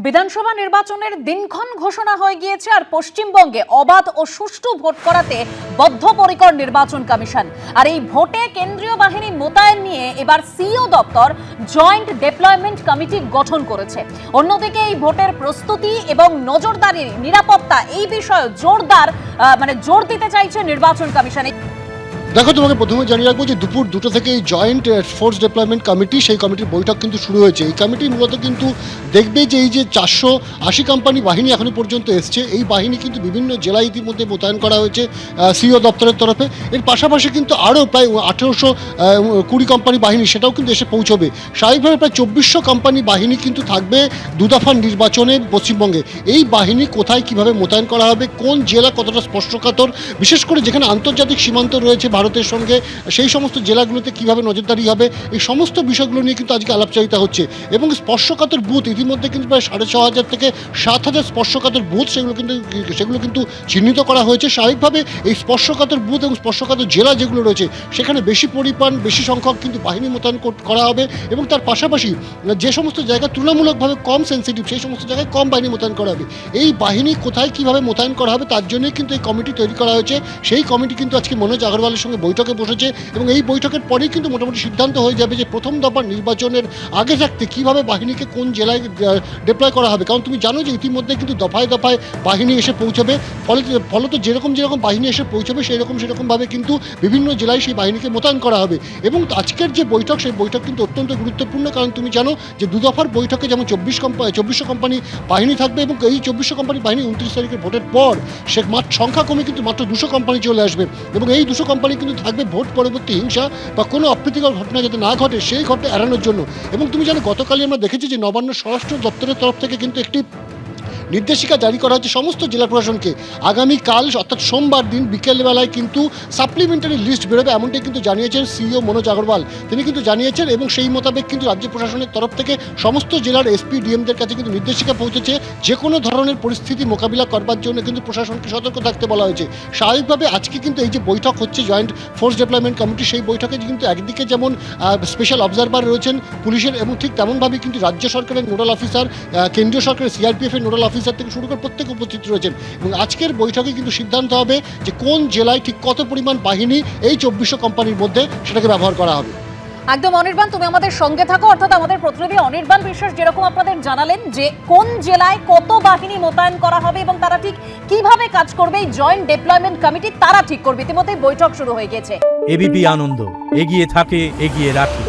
বিধানসভা নির্বাচনের দিনক্ষণ ঘোষণা হয়ে গিয়েছে আর পশ্চিমবঙ্গে অবাধ ও সুষ্ঠু ভোট করাতে বদ্ধপরিকর নির্বাচন কমিশন। আর এই ভোটে কেন্দ্রীয় বাহিনী মোতায়েন নিয়ে এবার সিইও দপ্তর জয়েন্ট ডেপ্লয়মেন্ট কমিটি গঠন করেছে। অন্যদিকে এই ভোটের প্রস্তুতি এবং নজরদারি নিরাপত্তা এই বিষয়ে জোর দিতে চাইছে নির্বাচন কমিশন। দেখো, তোমাকে প্রথমে জানিয়ে রাখবো যে দুপুর 2টা থেকে এই জয়েন্ট ফোর্স ডেপ্লয়মেন্ট কমিটি, সেই কমিটির বৈঠক কিন্তু শুরু হয়েছে। এই কমিটি মূলত কিন্তু দেখবে যে এই যে 480 কোম্পানি বাহিনী এখনো পর্যন্ত এসছে, এই বাহিনী কিন্তু বিভিন্ন জেলায় ইতিমধ্যে মোতায়েন করা হয়েছে সিইও দপ্তরের তরফে। এর পাশাপাশি কিন্তু আরও প্রায় 1820 কোম্পানি বাহিনী সেটাও কিন্তু এসে পৌঁছবে। স্বাভাবিকভাবে প্রায় 2400 কোম্পানি বাহিনী কিন্তু থাকবে দুদফার নির্বাচনে পশ্চিমবঙ্গে। এই বাহিনী কোথায় কিভাবে মোতায়েন করা হবে, কোন জেলা কতটা স্পর্শকাতর, বিশেষ করে যেখানে আন্তর্জাতিক সীমান্ত রয়েছে ভারতের সঙ্গে, সেই সমস্ত জেলাগুলোতে কিভাবে নজরদারি হবে, এই সমস্ত বিষয়গুলো নিয়ে কিন্তু আজকে আলাপচারিতা হচ্ছে। এবং স্পর্শকাতর বুথ ইতিমধ্যে কিন্তু প্রায় 6500 থেকে 7000 স্পর্শকাতর বুথ সেগুলো কিন্তু চিহ্নিত করা হয়েছে। স্বাভাবিকভাবে এই স্পর্শকাতর বুথ এবং স্পর্শকাতর জেলা যেগুলো রয়েছে সেখানে বেশি সংখ্যক কিন্তু বাহিনী মোতায়েন করা হবে। এবং তার পাশাপাশি যে সমস্ত জায়গা তুলনামূলকভাবে কম সেন্সিটিভ সেই সমস্ত জায়গায় কম বাহিনী মোতায়েন করা হবে। এই বাহিনী কোথায় কিভাবে মোতায়েন করা হবে তার জন্যই কিন্তু এই কমিটি তৈরি করা হয়েছে। সেই কমিটি কিন্তু আজকে মনোজ আগরওয়ালের সঙ্গে বৈঠকে বসেছে এবং এই বৈঠকের পরেই কিন্তু মোটামুটি সিদ্ধান্ত হয়ে যাবে যে প্রথম দফার নির্বাচনের আগে থাকতে কিভাবে বাহিনীকে কোন জেলায় ডিপ্লয় করা হবে। কারণ তুমি জানো যে ইতিমধ্যে কিন্তু দফায় দফায় বাহিনী এসে পৌঁছবে। ফলত যেরকম বাহিনী এসে পৌঁছবে সেরকমভাবে কিন্তু বিভিন্ন জেলায় সেই বাহিনীকে মোতায়েন করা হবে। এবং আজকের যে বৈঠক সেই বৈঠক কিন্তু অত্যন্ত গুরুত্বপূর্ণ, কারণ তুমি জানো যে দুদফার বৈঠকে যেমন 2400 কোম্পানি বাহিনী থাকবে এবং এই 2400 কোম্পানি বাহিনী 29 তারিখের ভোটের পর সে সংখ্যা কমে কিন্তু মাত্র 200 কোম্পানি চলে আসবে। এবং এই 200 কোম্পানি কিন্তু থাকবে ভোট পরবর্তী হিংসা বা কোনো অপ্রীতিকর ঘটনা যাতে না ঘটে সেই ঘটনা এড়ানোর জন্য। এবং তুমি জানো গতকালই আমরা দেখেছি যে নবান্ন স্বরাষ্ট্র দপ্তরের তরফ থেকে কিন্তু একটি নির্দেশিকা জারি করা হচ্ছে সমস্ত জেলা প্রশাসনকে। আগামীকাল অর্থাৎ সোমবার দিন বিকেলবেলায় কিন্তু সাপ্লিমেন্টারি লিস্ট বেরোবে, এমনটাই কিন্তু জানিয়েছেন সিইও মনোজ আগরওয়াল। তিনি কিন্তু জানিয়েছেন এবং সেই মোতাবেক কিন্তু রাজ্য প্রশাসনের তরফ থেকে সমস্ত জেলার এসপি ডিএমদের কাছে কিন্তু নির্দেশিকা পৌঁছেছে। যে কোনো ধরনের পরিস্থিতি মোকাবিলা করবার জন্য কিন্তু প্রশাসনকে সতর্ক থাকতে বলা হয়েছে। স্বাভাবিকভাবে আজকে কিন্তু এই যে বৈঠক হচ্ছে জয়েন্ট ফোর্স ডেভেলপমেন্ট কমিটি, সেই বৈঠকে কিন্তু একদিকে যেমন স্পেশাল অবজারভার রয়েছেন পুলিশের এবং ঠিক তেমনভাবে কিন্তু রাজ্য সরকারের নোডাল অফিসার, কেন্দ্রীয় সরকারের সিআরপিএফের নোডাল অফিসার থেকে শুরু করে প্রত্যেকে উপস্থিত রয়েছেন। এবং আজকের বৈঠকে কিন্তু সিদ্ধান্ত হবে যে কোন জেলায় ঠিক কত পরিমাণ বাহিনী এই 2400 কোম্পানির মধ্যে সেটাকে ব্যবহার করা হবে। একদম অনির্বাণ, তুমি আমাদের সঙ্গে থাকো, অর্থাৎ আমাদের প্রতিনিধি অনির্বাণ বিশ্বাস যেরকম আপনাদের জানালেন যে কোন জেলায় কত বাহিনী মোতায়েন করা হবে এবং তারা ঠিক কিভাবে কাজ করবে এই জয়েন্ট ডেপ্লয়মেন্ট কমিটি তারা ঠিক করবে। ইতিমধ্যে বৈঠক শুরু হয়ে গেছে। এবিপি আনন্দ এগিয়ে থাকে, এগিয়ে রাখে।